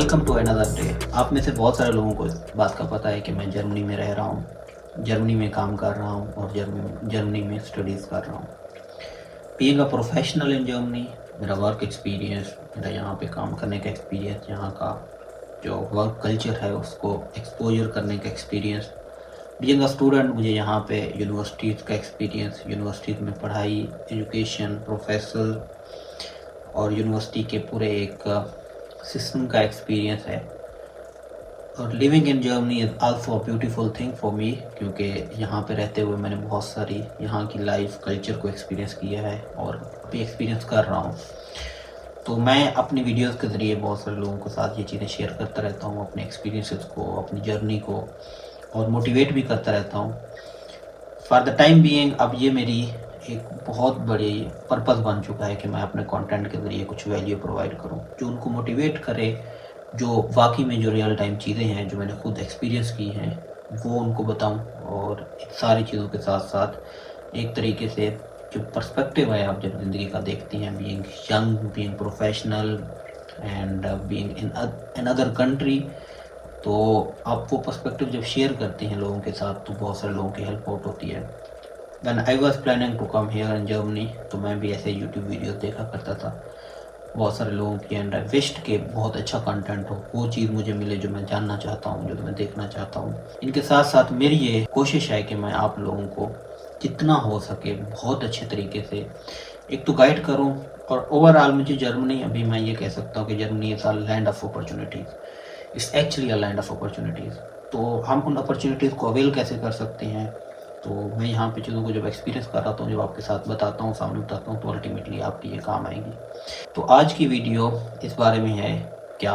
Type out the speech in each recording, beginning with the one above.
Welcome to another day. आप में से बहुत सारे लोगों को इस बात का पता है कि मैं जर्मनी में रह रहा हूँ, जर्मनी में काम कर रहा हूँ और जर्मनी में स्टडीज़ कर रहा हूँ। Being a professional in Germany, मेरा वर्क एक्सपीरियंस, मेरा यहाँ पे काम करने का एक्सपीरियंस, यहाँ का जो वर्क कल्चर है उसको एक्सपोजर करने का एक्सपीरियंस, बीइंग अ स्टूडेंट मुझे यहाँ पे यूनिवर्सिटीज़ का एक्सपीरियंस, यूनिवर्सिटीज़ में पढ़ाई, एजुकेशन, प्रोफेसर और यूनिवर्सिटी के पूरे एक सिस्टम का एक्सपीरियंस है। और living in Germany is also a beautiful thing for me, क्योंकि यहाँ पे रहते हुए मैंने बहुत सारी यहाँ की लाइफ कल्चर को एक्सपीरियंस किया है और अभी एक्सपीरियंस कर रहा हूँ। तो मैं अपनी वीडियोस के ज़रिए बहुत सारे लोगों के साथ ये चीज़ें शेयर करता रहता हूँ, अपने एक्सपीरियंसेस को, अपनी जर्नी को, और मोटिवेट भी करता रहता हूँ। फॉर द टाइम बीइंग अब ये मेरी एक बहुत बड़ी पर्पस बन चुका है कि मैं अपने कंटेंट के ज़रिए कुछ वैल्यू प्रोवाइड करूँ जो उनको मोटिवेट करे, जो वाकई में जो रियल टाइम चीज़ें हैं जो मैंने खुद एक्सपीरियंस की हैं वो उनको बताऊं। और सारी चीज़ों के साथ साथ एक तरीके से जो पर्सपेक्टिव है आप जब ज़िंदगी का देखती हैं, being young, being professional and being in another country, तो आप वो पर्सपेक्टिव जब शेयर करते हैं लोगों के साथ तो बहुत सारे लोगों की हेल्प आउट होती है। When I was planning to come here in Germany, तो मैं भी ऐसे यूट्यूब वीडियोस देखा करता था बहुत सारे लोगों की, एंड आई विश्ड के बहुत अच्छा कंटेंट हो, वो चीज़ मुझे मिले जो मैं जानना चाहता हूँ, जो मैं देखना चाहता हूँ। इनके साथ साथ मेरी ये कोशिश है कि मैं आप लोगों को जितना हो सके बहुत अच्छे तरीके से एक तो गाइड करूँ। और ओवरऑल मुझे जर्मनी, अभी मैं ये कह सकता हूँ कि Germany is a land of opportunities, it's actually a land of opportunities. तो हम उन अपॉर्चुनिटीज़ को अवेल कैसे कर सकते हैं, तो मैं यहाँ पे चीज़ों को जब एक्सपीरियंस कराता हूँ, जब आपके साथ बताता हूँ, सामने बताता हूँ, तो अल्टीमेटली आपकी ये काम आएगी। तो आज की वीडियो इस बारे में है, क्या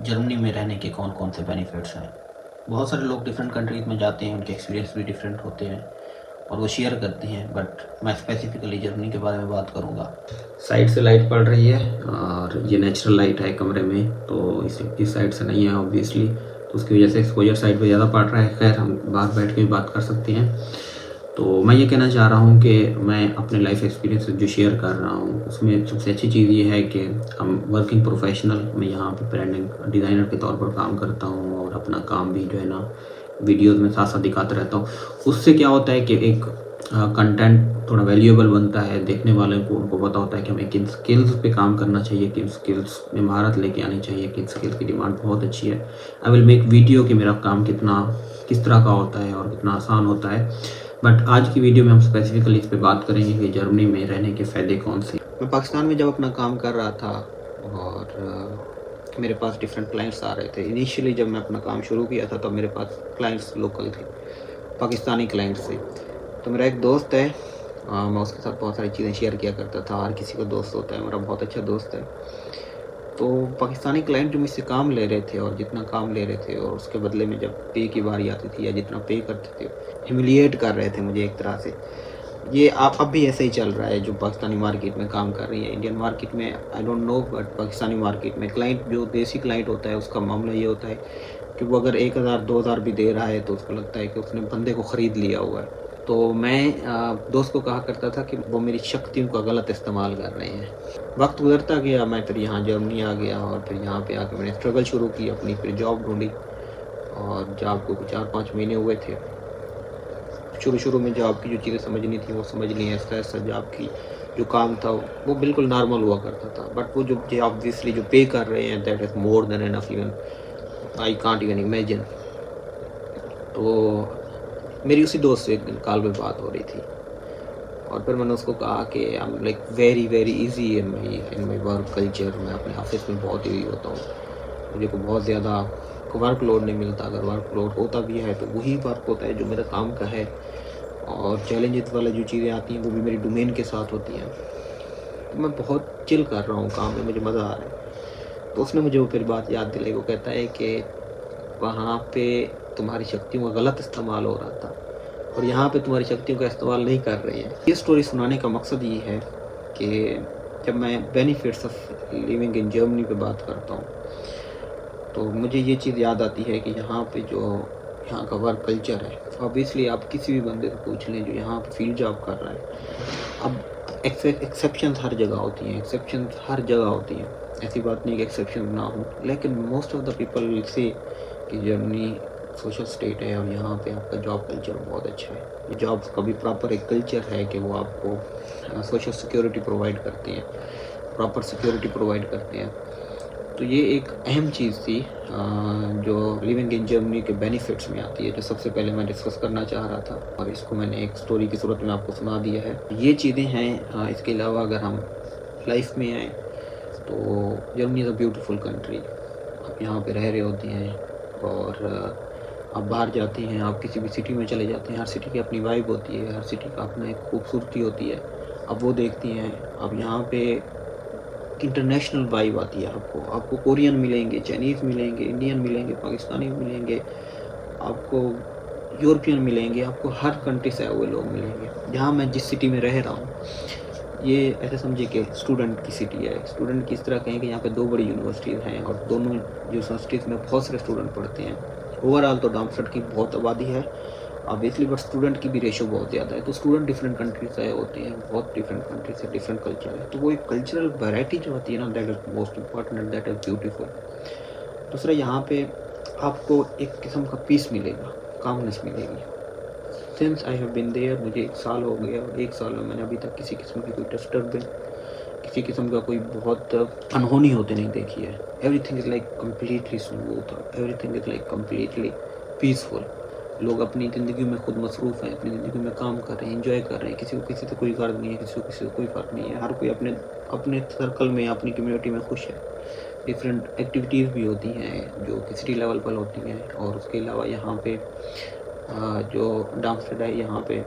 जर्मनी में रहने के कौन कौन से बेनिफिट्स हैं। बहुत सारे लोग डिफरेंट कंट्रीज़ में जाते हैं, उनके एक्सपीरियंस भी डिफरेंट होते हैं और वो शेयर करते हैं, बट मैं स्पेसिफिकली जर्मनी के बारे में बात करूँगा। साइड से लाइट पड़ रही है और ये नेचुरल लाइट है कमरे में, तो इस साइड से नहीं है ऑब्वियसली, तो उसकी वजह से एक्सपोजर साइड पे ज़्यादा पड़ रहा है। खैर, हम बाहर बैठ के भी बात कर सकते हैं। तो मैं ये कहना चाह रहा हूँ कि मैं अपने लाइफ एक्सपीरियंस जो शेयर कर रहा हूँ उसमें सबसे अच्छी चीज़ ये है कि हम वर्किंग प्रोफेशनल, मैं यहाँ पे ब्रांडिंग डिज़ाइनर के तौर पर काम करता हूँ और अपना काम भी जो है ना वीडियोस में साथ साथ दिखाता रहता हूँ। उससे क्या होता है कि एक कंटेंट थोड़ा वैल्यूएबल बनता है, देखने वाले को उनको पता होता है कि हमें किन स्किल्स पे काम करना चाहिए, किन स्किल्स में महारत लेके आनी चाहिए, किन स्किल्स की डिमांड बहुत अच्छी है। आई विल मेक वीडियो कि मेरा काम किस तरह का होता है और कितना आसान होता है। बट आज की वीडियो में हम स्पेसिफिकली इस पे बात करेंगे कि जर्मनी में रहने के फ़ायदे कौन से। मैं पाकिस्तान में जब अपना काम कर रहा था और मेरे पास डिफरेंट क्लाइंट्स आ रहे थे। इनिशियली जब मैं अपना काम शुरू किया था तो मेरे पास क्लाइंट्स लोकल थे, पाकिस्तानी क्लाइंट्स थे। तो मेरा एक दोस्त है, मैं उसके साथ बहुत सारी चीज़ें शेयर किया करता था। हर किसी का दोस्त होता है, मेरा बहुत अच्छा दोस्त है। तो पाकिस्तानी क्लाइंट जो मुझसे काम ले रहे थे और जितना काम ले रहे थे और उसके बदले में जब पे की बारी आती थी या जितना पे करते थे, ह्यूमिलिएट कर रहे थे मुझे एक तरह से। ये आप अब भी ऐसे ही चल रहा है, जो पाकिस्तानी मार्केट में काम कर रही है। इंडियन मार्केट में I don't know, but Pakistani market में क्लाइंट, जो देसी क्लाइंट होता है, उसका मामला ये होता है कि वो अगर 1000 2000 भी दे रहा है तो उसको लगता है कि उसने बंदे को ख़रीद लिया हुआ है। तो मैं दोस्त को कहा करता था कि वो मेरी शक्तियों का गलत इस्तेमाल कर रहे हैं। वक्त गुजरता गया, मैं फिर यहाँ जर्मनी आ गया और फिर यहाँ पे आकर मैंने स्ट्रगल शुरू की अपनी, फिर जॉब ढूंढी और जॉब को 4-5 महीने हुए थे। शुरू में जॉब की जो चीज़ें समझनी थी वो समझ ली। ऐसा जॉब की जो काम था वो बिल्कुल नॉर्मल हुआ करता था, बट वो जो ऑब्वियसली जो पे कर रहे हैं, that is more than enough, even I can't even imagine. तो मेरी उसी दोस्त से एक दिन कॉल पे बात हो रही थी और फिर मैंने उसको कहा कि I am like very easy in my work culture. मैं अपने ऑफिस में बहुत ईजी होता हूँ, मुझे को बहुत ज़्यादा वर्क लोड नहीं मिलता। अगर वर्क लोड होता भी है तो वही वर्क होता है जो मेरे काम का है, और चैलेंजेस वाली जो चीज़ें आती हैं वो भी मेरी डोमेन के साथ होती हैं। तो मैं बहुत चिल कर रहा हूँ काम में, मुझे मज़ा आ रहा है। तो उसने मुझे वो फिर बात याद दिलाई। वो कहता है कि वहाँ पे तुम्हारी शक्तियों का गलत इस्तेमाल हो रहा था और यहाँ पे तुम्हारी शक्तियों का इस्तेमाल नहीं कर रही है। ये स्टोरी सुनाने का मकसद ये है कि जब मैं benefits of living in Germany पे बात करता हूँ तो मुझे ये चीज़ याद आती है कि यहाँ पे जो यहाँ का वर्क कल्चर है, ऑब्वियसली आप किसी भी बंदे को पूछ लें जो यहाँ पे फील्ड जॉब कर रहा है। अब एक्सेप्शंस हर जगह होती हैं, एक्सेप्शंस हर जगह होती हैं। ऐसी बात नहीं कि एक्सेप्शन ना हो, लेकिन most of the people will say कि जर्मनी सोशल स्टेट है और यहाँ पे आपका जॉब कल्चर बहुत अच्छा है। जॉब का भी प्रॉपर एक कल्चर है कि वो आपको सोशल सिक्योरिटी प्रोवाइड करते हैं, प्रॉपर सिक्योरिटी प्रोवाइड करते हैं। तो ये एक अहम चीज़ थी जो लिविंग इन जर्मनी के बेनिफिट्स में आती है, जो सबसे पहले मैं डिस्कस करना चाह रहा था और इसको मैंने एक स्टोरी की सूरत में आपको सुना दिया है। ये चीज़ें हैं। इसके अलावा अगर हम लाइफ में आए तो Germany is a beautiful country. आप यहाँ पे रह रहे होते हैं और आप बाहर जाते हैं, आप किसी भी सिटी में चले जाते हैं, हर सिटी की अपनी वाइब होती है, हर सिटी का अपना एक खूबसूरती होती है। आप वो देखती हैं। आप यहाँ पे इंटरनेशनल वाइब आती है। आपको कोरियन मिलेंगे, चाइनीज़ मिलेंगे, इंडियन मिलेंगे, पाकिस्तानी मिलेंगे, आपको यूरोपियन मिलेंगे, आपको हर कंट्री से आए हुए लोग मिलेंगे। जहाँ मैं जिस सिटी में रह रहा हूँ, ये ऐसे समझिए कि स्टूडेंट की सिटी है। स्टूडेंट की इस तरह कहें कि यहाँ पे 2 बड़ी यूनिवर्सिटीज़ हैं और दोनों यूनिवर्सिटीज़ में बहुत सारे स्टूडेंट पढ़ते हैं। ओवरऑल तो डार्मस्टट की बहुत आबादी है ऑब्वियसली, बट स्टूडेंट की भी रेशो बहुत ज़्यादा है। तो स्टूडेंट डिफरेंट कंट्री से आए होते हैं, बहुत डिफरेंट कंट्री से, डिफरेंट कल्चर है। तो वो एक कल्चरल वैरायटी जो होती है ना, that is most important and that is beautiful. दूसरा, यहाँ पे आपको एक किस्म का पीस मिलेगा, कामनेस मिलेगी। Since I have been there, मुझे 1 साल हो गया और 1 साल में मैंने अभी तक किसी किस्म की कोई डिस्टर्बेंस, किसी किस्म का कोई बहुत अनहोनी होते नहीं देखी है। Everything is like completely smooth, everything is like completely peaceful. लोग अपनी ज़िंदगी में खुद मसरूफ़ हैं, अपनी ज़िंदगी में काम कर रहे हैं, एंजॉय कर रहे हैं। किसी को किसी से कोई गर्ज नहीं है, किसी को किसी से कोई फ़र्क नहीं है। हर कोई अपने अपने सर्कल में, अपनी कम्युनिटी में खुश है। डिफरेंट एक्टिविटीज़ भी होती हैं जो कि सिटी लेवल पर होती हैं। और उसके अलावा यहाँ पे जो डार्मस्टट है, यहाँ पे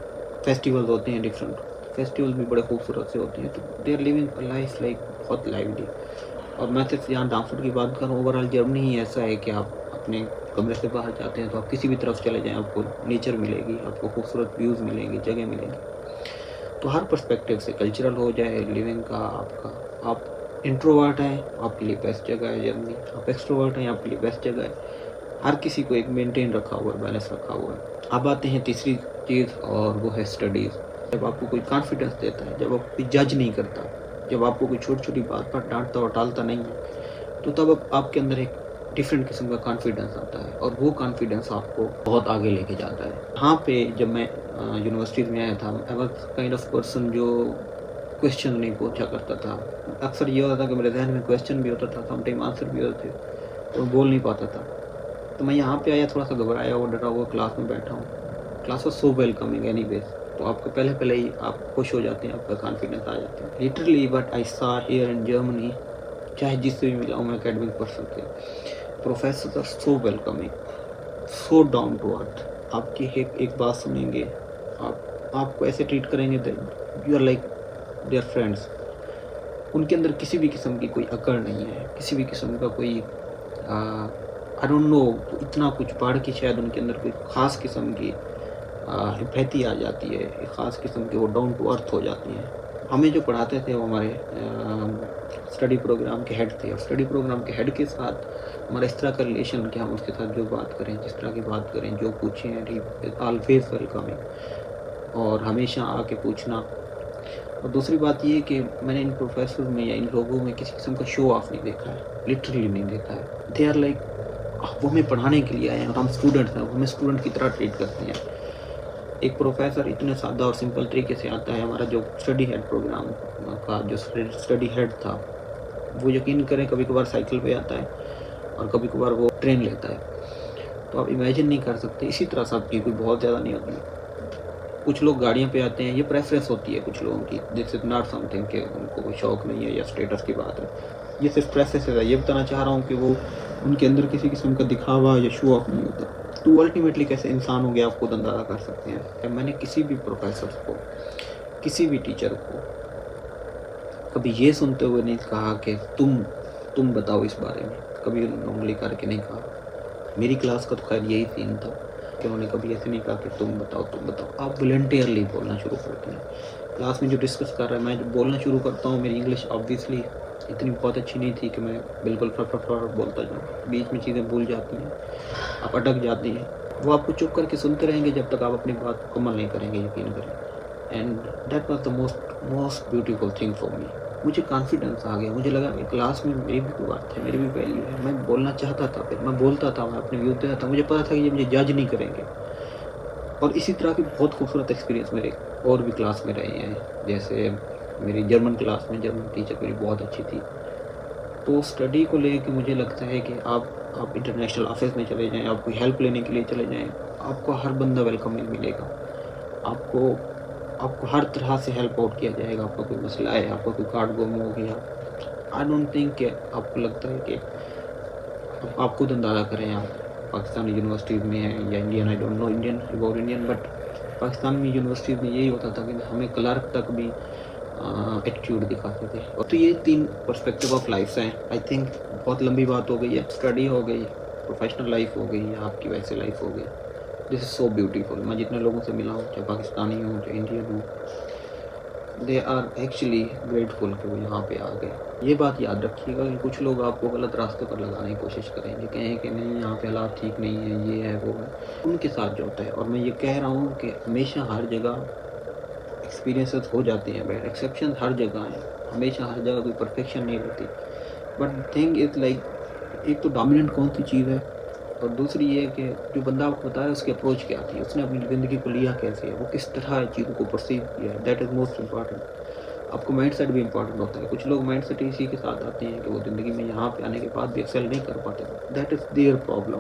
फेस्टिवल्स होते हैं, डिफरेंट फेस्टिवल भी बड़े खूबसूरत से होते हैं। तो they are living a life like बहुत लाइवली। और मैं सिर्फ यहाँ डार्मस्टट की बात करूँ, ओवरऑल जर्मनी ही ऐसा है कि आप अपने कमरे से बाहर जाते हैं तो आप किसी भी तरफ चले जाएं, आपको नेचर मिलेगी, आपको खूबसूरत व्यूज़ मिलेंगे, जगह मिलेंगी। तो हर पर्सपेक्टिव से, कल्चरल हो जाए, लिविंग का, आपका, आप इंट्रोवर्ट हैं आपके लिए बेस्ट जगह है जर्मनी, आप एक्सट्रोवर्ट हैं आपके लिए बेस्ट जगह है। हर किसी को एक मेंटेन रखा हुआ है, बैलेंस रखा हुआ है। अब आते हैं तीसरी चीज़ और वो है स्टडीज़। जब आपको कोई कॉन्फिडेंस देता है, जब आपको कोई जज नहीं करता, जब आपको कोई छोटी छोटी बात पर डांटता और टालता नहीं है, तो तब आपके अंदर एक डिफरेंट किस्म का कॉन्फिडेंस आता है और वो कॉन्फिडेंस आपको बहुत आगे लेके जाता है। यहाँ पे जब मैं यूनिवर्सिटी में आया था, I was kind of person जो क्वेश्चन नहीं पूछा करता था। अक्सर ये होता था कि मेरे जहन में क्वेश्चन भी होता था, समटाइम आंसर भी होते थे, तो बोल नहीं पाता था। तो मैं यहाँ पे आया थोड़ा सा घबराया हुआ, डरा हुआ, क्लास में बैठा हूँ। Class was so welcoming anyways. तो आपको पहले ही आप खुश हो जाते हैं, आपका कॉन्फिडेंस आ जाता है लिटरली। बट आई सा हियर इन जर्मनी, चाहे जिससे भी मिला हूँ मैं एकेडमिक पर्सन से, professor are so welcoming, so down to earth. आपकी एक बात सुनेंगे, आपको ऐसे ट्रीट करेंगे that you are like their friends. उनके अंदर किसी भी किस्म की कोई अकड़ नहीं है, किसी भी किस्म का कोई आई डोंट नो, इतना कुछ पढ़ के शायद उनके अंदर कोई ख़ास किस्म की एम्पैथी आ जाती है, एक ख़ास किस्म की वो डाउन टू अर्थ हो जाती है। हमें जो पढ़ाते थे वो हमारे स्टडी प्रोग्राम के हेड थे, और स्टडी प्रोग्राम के हेड के साथ हमारा इस तरह का रिलेशन कि हम उसके साथ जो बात करें, जिस तरह की बात करें, जो पूछें, ऑलवेज वेलकमिंग, और हमेशा आके पूछना। और दूसरी बात ये कि मैंने इन प्रोफेसर में या इन लोगों में किसी किस्म का शो ऑफ नहीं देखा है, लिटरली नहीं देखा है। दे आर लाइक, वो हमें पढ़ाने के लिए आए हैं और हम स्टूडेंट्स हैं, वो हमें स्टूडेंट की तरह ट्रीट करते हैं। एक प्रोफेसर इतने सादा और सिंपल तरीके से आता है। हमारा जो स्टडी हेड प्रोग्राम का जो स्टडी हेड था, वो यकीन करें कभी कभार साइकिल पे आता है और कभी कभार वो ट्रेन लेता है। तो आप इमेजिन नहीं कर सकते। इसी तरह सबकी कोई बहुत ज़्यादा नहीं होती। कुछ लोग गाड़ियों पे आते हैं, ये प्रेफरेंस होती है कुछ लोगों की, दिस इज़ नॉट समथिंग कि उनको कोई शौक़ नहीं है या स्टेटस की बात है, ये सिर्फ प्रेफरेंस है। ये बताना चाह रहा हूँ कि वो उनके अंदर किसी किस्म का दिखावा या शो ऑफ नहीं होता। तो अल्टीमेटली कैसे इंसान हो गया आप खुद अंदाज़ा कर सकते हैं। मैंने किसी भी प्रोफेसर को, किसी भी टीचर को कभी ये सुनते हुए नहीं कहा कि तुम बताओ इस बारे में, कभी उंगली करके नहीं कहा। मेरी क्लास का तो खैर यही सीन था कि उन्होंने कभी ऐसे नहीं कहा कि तुम बताओ। आप वॉलंटियरली बोलना शुरू करते हैं। क्लास में जो डिस्कस कर रहा है, मैं जब बोलना शुरू करता हूँ, मेरी इंग्लिश ऑब्वियसली इतनी बहुत अच्छी नहीं थी कि मैं बिल्कुल फटाफट बोलता जाऊँ, बीच में चीज़ें भूल जाती हैं, आप अटक जाते हैं। वो आपको चुप करके सुनते रहेंगे जब तक आप अपनी बात मुकम्मल नहीं करेंगे, यकीन करें। And that was the most beautiful thing for me. मुझे कॉन्फिडेंस आ गया, मुझे लगा कि क्लास में मेरी भी कोई बात है, मेरी भी वैल्यू है, मैं बोलना चाहता था, फिर मैं बोलता था, मैं अपने व्यूज़ देता था, मुझे पता था कि ये मुझे जज नहीं करेंगे। और इसी तरह के बहुत खूबसूरत एक्सपीरियंस मेरे और भी क्लास में रहे हैं। जैसे मेरी जर्मन क्लास में जर्मन टीचर मेरी बहुत अच्छी थी। तो स्टडी को लेके मुझे लगता है कि आप इंटरनेशनल ऑफिस में चले जाएँ, आप कोई हेल्प लेने के लिए चले जाएँ, आपको हर बंदा वेलकमिंग मिलेगा। आपको आपको हर तरह से हेल्प आउट किया जाएगा। आपका कोई मसला है, आपका कोई कार्ड गुम हो गया, आई डोंट थिंक कि आपको लगता है कि आप खुद अंदाज़ा करें, आप पाकिस्तानी यूनिवर्सिटीज़ में हैं या Indian, I don't know Indian about Indian, but Pakistan में यूनिवर्सिटीज़ में यही होता था कि हमें क्लर्क तक भी एटीट्यूड दिखाते थे। और तो ये 3 पर्सपेक्टिव ऑफ लाइफ़्स हैं। आई थिंक बहुत लंबी बात हो गई है। स्टडी हो गई, प्रोफेशनल लाइफ हो गई, या आपकी वैसे लाइफ हो गई। This is so beautiful. मैं जितने लोगों से मिला हूँ, चाहे पाकिस्तानी हूँ, चाहे इंडियन हूँ, दे आर एक्चुअली ग्रेटफुल कि वो यहाँ पे आ गए। ये बात याद रखिएगा कि कुछ लोग आपको गलत रास्ते पर लगाने की कोशिश करेंगे, कहें कि नहीं यहाँ पे हालात ठीक नहीं है, ये है, वो है। उनके साथ जो होता है, और मैं ये कह रहा हूँ कि हमेशा हर जगह एक्सपीरियंसेस हो जाते हैं बैड, एक्सेप्शन हर जगह हैं, हमेशा हर जगह कोई परफेक्शन नहीं रहती। बट थिंग इज़ लाइक, एक तो डोमिनेंट कौन सी चीज़ है, और दूसरी ये कि जो बंदा आपको बता रहा है उसकी अप्रोच क्या थी, उसने अपनी ज़िंदगी को लिया कैसे है, वो किस तरह चीज़ों को परसीव किया है, दैट इज़ मोस्ट इम्पॉर्टेंट। आपको माइंड सेट भी इम्पॉर्टेंट होता है। कुछ लोग माइंड सेट इसी के साथ आते हैं कि वो ज़िंदगी में यहाँ पे आने के बाद भी एक्सेल नहीं कर पाते, दैट इज़ देयर प्रॉब्लम।